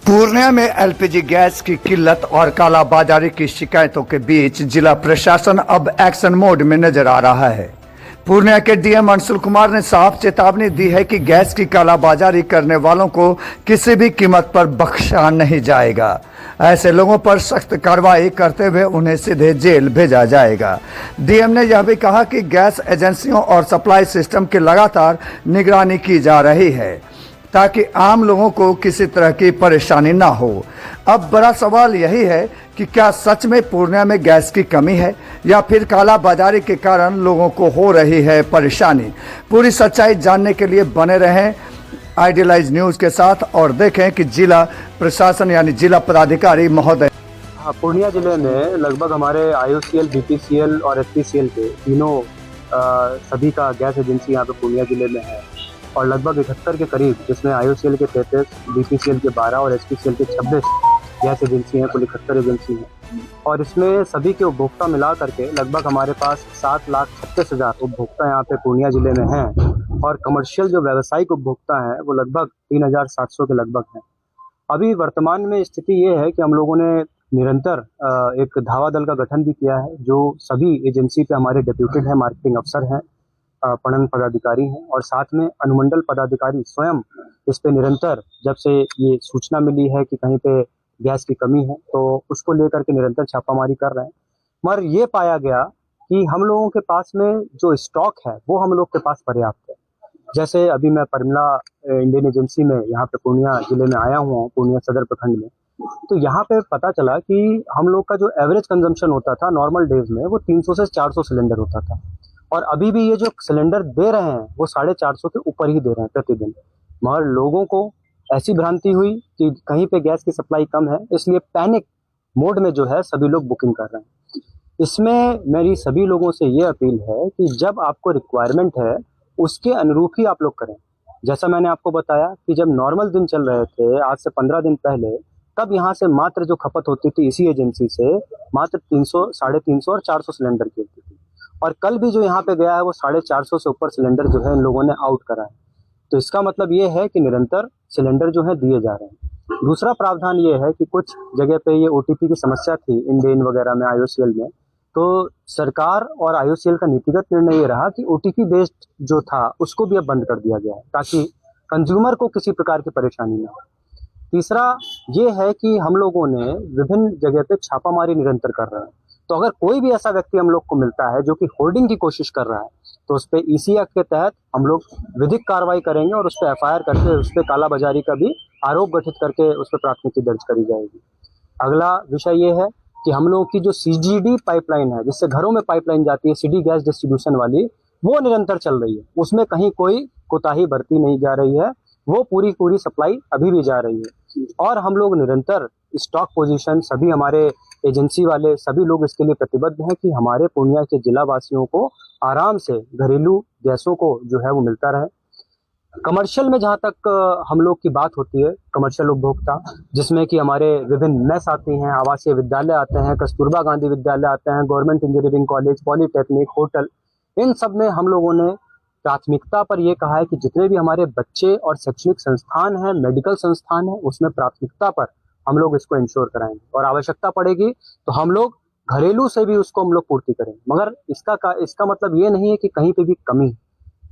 पूर्णिया में LPG gas की किल्लत और कालाबाजारी की शिकायतों के बीच जिला प्रशासन अब एक्शन मोड में नजर आ रहा है। पूर्णिया के डीएम अंशुल कुमार ने साफ चेतावनी दी है कि गैस की कालाबाजारी करने वालों को किसी भी कीमत पर बख्शा नहीं जाएगा। ऐसे लोगों पर सख्त कार्रवाई करते हुए उन्हें सीधे जेल भेजा जाएगा। डीएम ने यह भी कहा कि गैस एजेंसियों और सप्लाई सिस्टम की लगातार निगरानी की जा रही है ताकि आम लोगों को किसी तरह की परेशानी ना हो। अब बड़ा सवाल यही है कि क्या सच में पूर्णिया में गैस की कमी है या फिर काला बाजारी के कारण लोगों को हो रही है परेशानी। पूरी सच्चाई जानने के लिए बने रहें आइडियलाइज न्यूज़ के साथ और देखें कि जिला प्रशासन यानी जिला पदाधिकारी महोदय। हाँ, पूर्णिया जिले में लगभग हमारे IOCL, BPCL और SPCL के तीनों सभी का गैस एजेंसी यहाँ पे पूर्णिया जिले में है और लगभग 71 के करीब, जिसमें IOCL के 33, BPCL के 12 और SPCL के 26 गैस एजेंसी हैं। कुल 71 एजेंसी हैं और इसमें सभी के उपभोक्ता मिला करके लगभग हमारे पास 7,36,000 उपभोक्ता यहाँ पे पूर्णिया जिले में हैं और कमर्शियल जो व्यावसायिक उपभोक्ता हैं वो लगभग 3,700 के लगभग हैं। अभी वर्तमान में स्थिति ये है कि हम लोगों ने निरंतर एक धावा दल का गठन भी किया है, जो सभी एजेंसी पे हमारे डेप्यूटेड हैं, मार्केटिंग अफसर हैं, पणन पदाधिकारी हैं और साथ में अनुमंडल पदाधिकारी स्वयं इस पे निरंतर, जब से ये सूचना मिली है कि कहीं पे गैस की कमी है तो उसको लेकर के निरंतर छापामारी कर रहे हैं। मगर ये पाया गया कि हम लोगों के पास में जो स्टॉक है वो हम लोग के पास पर्याप्त है। जैसे अभी मैं परिमला इंडियन एजेंसी में यहाँ पे पूर्णिया जिले में आया हुआ हूँ, पूर्णिया सदर प्रखंड में, तो यहाँ पे पता चला कि हम लोग का जो एवरेज कंजम्पशन होता था नॉर्मल डेज में वो 300 से 400 सिलेंडर होता था और अभी भी ये जो सिलेंडर दे रहे हैं वो 450 के ऊपर ही दे रहे हैं प्रतिदिन। मगर लोगों को ऐसी भ्रांति हुई कि कहीं पे गैस की सप्लाई कम है, इसलिए पैनिक मोड में जो है सभी लोग बुकिंग कर रहे हैं। इसमें मेरी सभी लोगों से ये अपील है कि जब आपको रिक्वायरमेंट है उसके अनुरूप ही आप लोग करें। जैसा मैंने आपको बताया कि जब नॉर्मल दिन चल रहे थे आज से 15 दिन पहले, तब यहाँ से मात्र जो खपत होती थी इसी एजेंसी से मात्र 300, 350 और 400 सिलेंडर की होती थी और कल भी जो यहाँ पे गया है वो 450 से ऊपर सिलेंडर जो है इन लोगों ने आउट करा है। तो इसका मतलब ये है कि निरंतर सिलेंडर जो है दिए जा रहे हैं। दूसरा प्रावधान ये है कि कुछ जगह पे ये OTP की समस्या थी इंडेन वगैरह में, IOCL में, तो सरकार और IOCL का नीतिगत निर्णय ये रहा कि OTP बेस्ड जो था उसको भी अब बंद कर दिया गया है ताकि कंज्यूमर को किसी प्रकार की परेशानी ना हो। तीसरा ये है कि हम लोगों ने विभिन्न जगह पे छापामारी निरंतर कर रहे हैं, तो अगर कोई भी ऐसा व्यक्ति हम लोग को मिलता है जो कि होर्डिंग की कोशिश कर रहा है तो उस पर EC एक्ट के तहत हम लोग विधिक कार्रवाई करेंगे और उस पर FIR करके उस पर कालाबाजारी का भी आरोप गठित करके उस पर प्राथमिकी दर्ज करी जाएगी। अगला विषय ये है कि हम लोगों की जो CGD पाइपलाइन है, जिससे घरों में पाइपलाइन जाती है, सिटी गैस डिस्ट्रीब्यूशन वाली, वो निरंतर चल रही है, उसमें कहीं कोई कोताही बरती नहीं जा रही है, वो पूरी सप्लाई अभी भी जा रही है और हम लोग निरंतर स्टॉक पोजीशन, सभी हमारे एजेंसी वाले सभी लोग इसके लिए प्रतिबद्ध हैं कि हमारे पूर्णिया के जिला वासियों को आराम से घरेलू गैसों को जो है वो मिलता रहे। कमर्शियल में जहाँ तक हम लोग की बात होती है, कमर्शियल उपभोक्ता जिसमें कि हमारे विभिन्न मेस आती हैं, आवासीय विद्यालय आते हैं, कस्तूरबा गांधी विद्यालय आते हैं, government engineering college, polytechnic, hotel, इन सब में हम लोगों ने प्राथमिकता पर यह कहा है कि जितने भी हमारे बच्चे और शैक्षणिक संस्थान हैं, मेडिकल संस्थान है, उसमें प्राथमिकता पर हम लोग इसको इंश्योर कराएंगे और आवश्यकता पड़ेगी तो हम लोग घरेलू से भी उसको हम लोग पूर्ति करेंगे। मगर इसका मतलब ये नहीं है कि कहीं पे भी कमी है,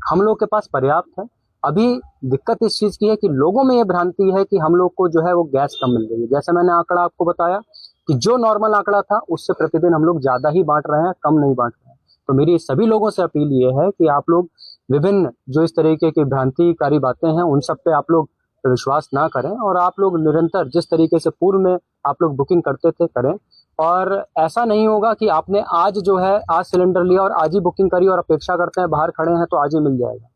हम लोग के पास पर्याप्त है। अभी दिक्कत इस चीज की है कि लोगों में ये भ्रांति है कि हम लोग को जो है वो गैस कम मिल रही है। जैसे मैंने आंकड़ा आपको बताया कि जो नॉर्मल आंकड़ा था उससे प्रतिदिन हम लोग ज्यादा ही बांट रहे हैं, कम नहीं बांट रहे हैं। तो मेरी सभी लोगों से अपील ये है कि आप लोग विभिन्न जो इस तरीके की भ्रांतिकारी बातें हैं उन सब पे आप लोग विश्वास ना करें और आप लोग निरंतर जिस तरीके से पूर्व में आप लोग बुकिंग करते थे करें। और ऐसा नहीं होगा कि आपने आज जो है आज सिलेंडर लिया और आज ही बुकिंग करी और अपेक्षा करते हैं बाहर खड़े हैं तो आज ही मिल जाएगा।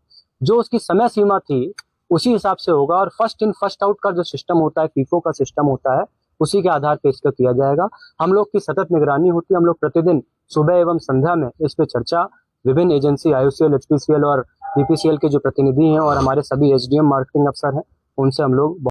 जो उसकी समय सीमा थी उसी हिसाब से होगा और फर्स्ट इन फर्स्ट आउट का जो सिस्टम होता है, FIFO का सिस्टम होता है, उसी के आधार पर इसका किया जाएगा। हम लोग की सतत निगरानी होती है, हम लोग प्रतिदिन सुबह एवं संध्या में इस पे चर्चा विभिन्न एजेंसी IOCL, HPCL और BPCL के जो प्रतिनिधि हैं और हमारे सभी SDM मार्केटिंग अफसर हैं उनसे हम लोग